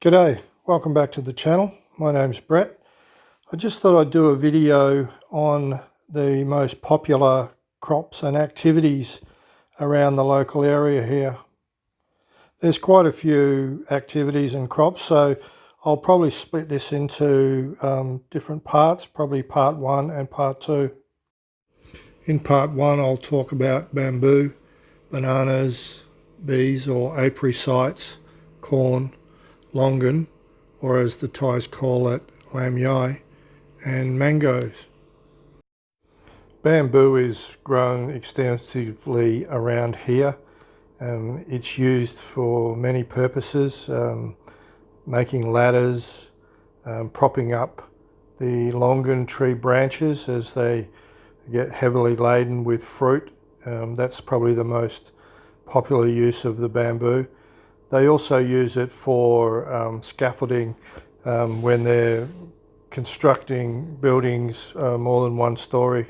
G'day, welcome back to the channel. My name's Brett. I just thought I'd do a video on the most popular crops and activities around the local area here. There's quite a few activities and crops, so I'll probably split this into different parts, probably part 1 and part 2. In part 1 I'll talk about bamboo, bananas, bees or apiary sites, corn, longan, or as the Thais call it, lam yai, and mangoes. Bamboo is grown extensively around here. It's used for many purposes, making ladders, propping up the longan tree branches as they get heavily laden with fruit. That's probably the most popular use of the bamboo. They also use it for scaffolding when they're constructing buildings more than one story.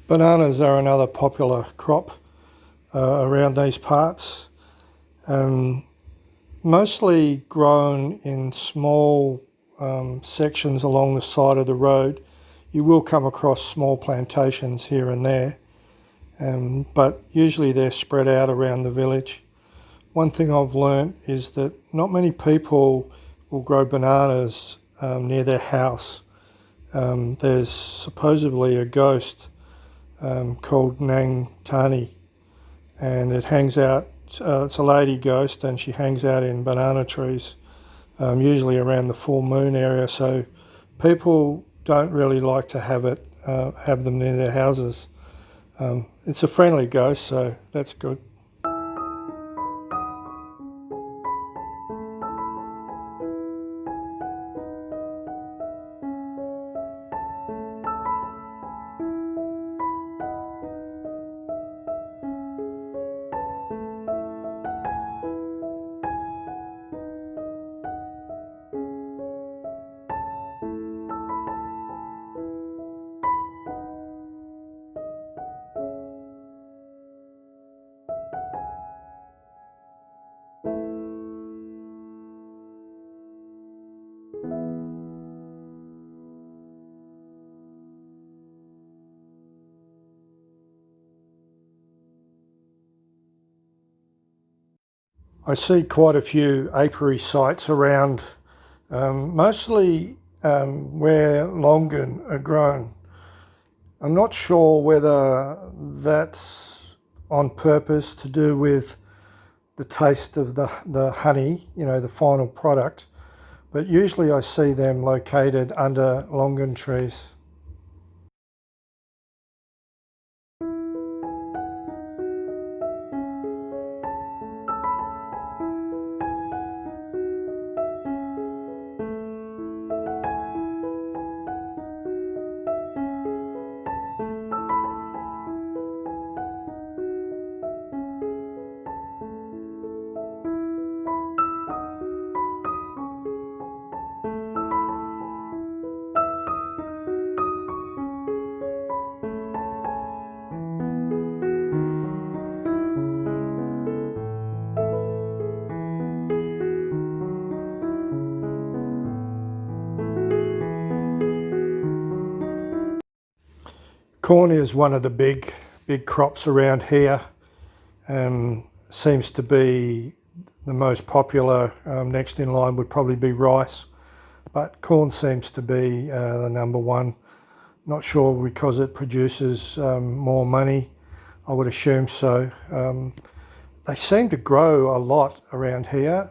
Bananas are another popular crop around these parts. Mostly grown in small sections along the side of the road. You will come across small plantations here and there, but usually they're spread out around the village. One thing I've learnt is that not many people will grow bananas near their house. There's supposedly a ghost called Nang Tani, and it hangs out, it's a lady ghost, and she hangs out in banana trees, usually around the full moon area, so people don't really like to have them near their houses. It's a friendly ghost, so that's good. I see quite a few apiary sites around, mostly where longan are grown. I'm not sure whether that's on purpose to do with the taste of the honey, the final product, but usually I see them located under longan trees. Corn is one of the big crops around here. Seems to be the most popular. Next in line would probably be rice, but corn seems to be the number one. Not sure because it produces more money. I would assume so. They seem to grow a lot around here.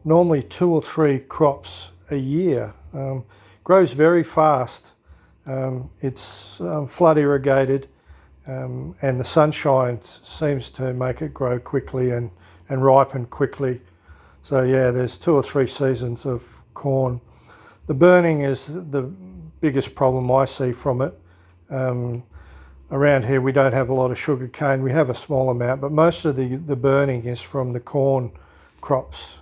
Normally 2 or 3 crops a year. Grows very fast. It's flood irrigated, and the sunshine seems to make it grow quickly and ripen quickly. So yeah, there's 2 or 3 seasons of corn. The burning is the biggest problem I see from it. Around here we don't have a lot of sugar cane. We have a small amount, but most of the burning is from the corn crops.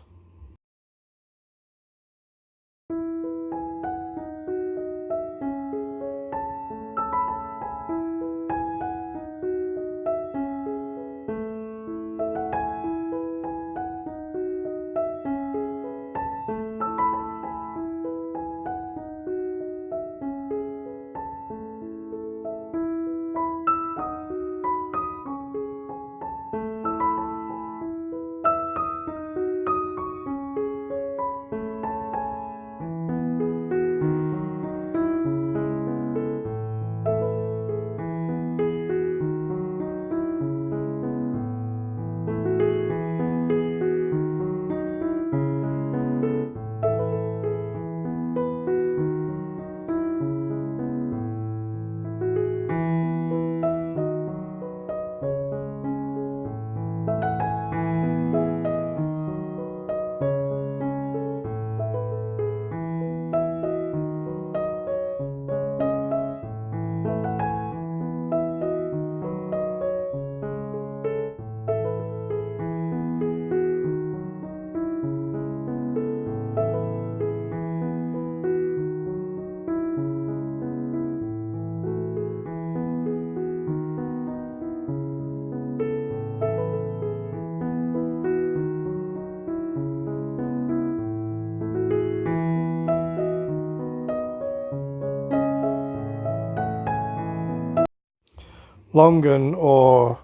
Longan or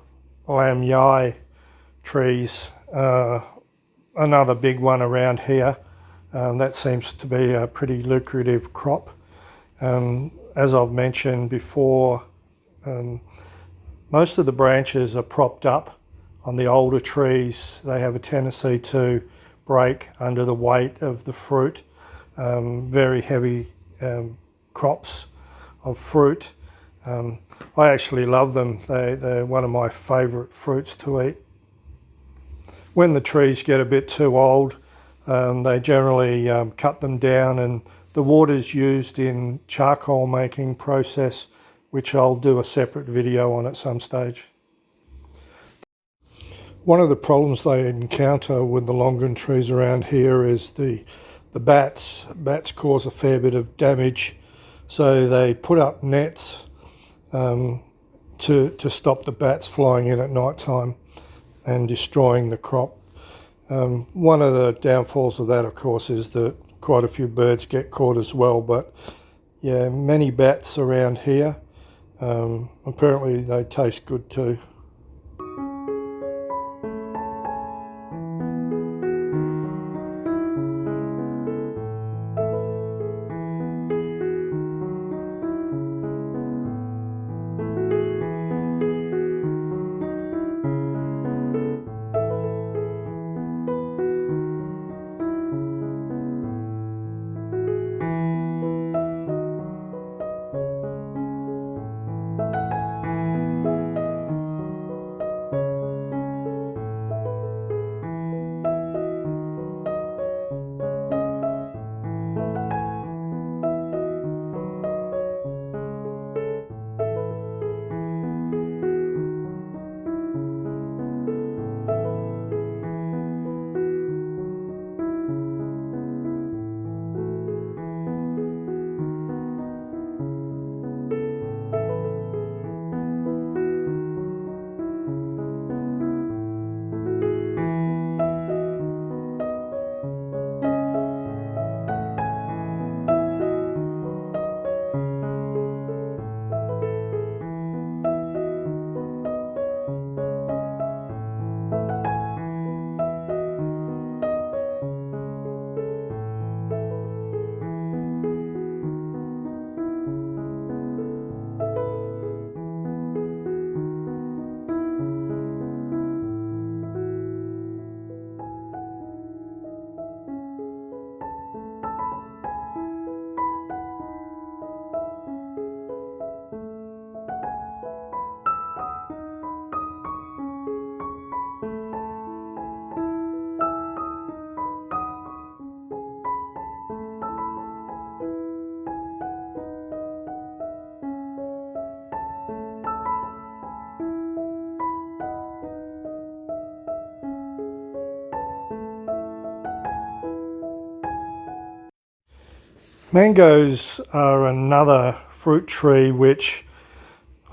lam yai trees, another big one around here. That seems to be a pretty lucrative crop. As I've mentioned before, most of the branches are propped up on the older trees. They have a tendency to break under the weight of the fruit. Very heavy crops of fruit. I actually love them. They're one of my favourite fruits to eat. When the trees get a bit too old, they generally cut them down, and the water's used in charcoal making process, which I'll do a separate video on at some stage. One of the problems they encounter with the longan trees around here is the bats. Bats cause a fair bit of damage, so they put up nets to stop the bats flying in at night time and destroying the crop. One of the downfalls of that, of course, is that quite a few birds get caught as well. But yeah, many bats around here. Apparently they taste good too. Mangoes are another fruit tree which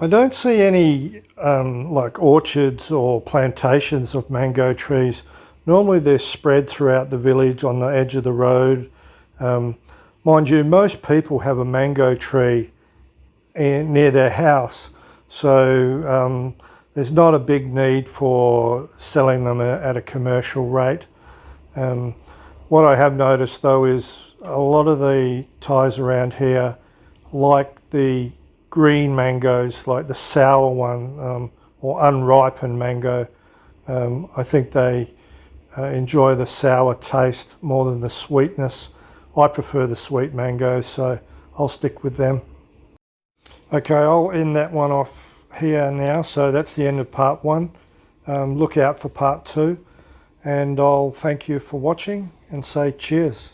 I don't see any like orchards or plantations of mango trees. Normally they're spread throughout the village on the edge of the road. Mind you, most people have a mango tree near their house, so there's not a big need for selling them at a commercial rate. What I have noticed though is a lot of the Thais around here like the green mangoes, like the sour one or unripened mango. I think they enjoy the sour taste more than the sweetness. I prefer the sweet mangoes, so I'll stick with them. Okay, I'll end that one off here now. So that's the end of part one. Look out for part two, and I'll thank you for watching and say cheers.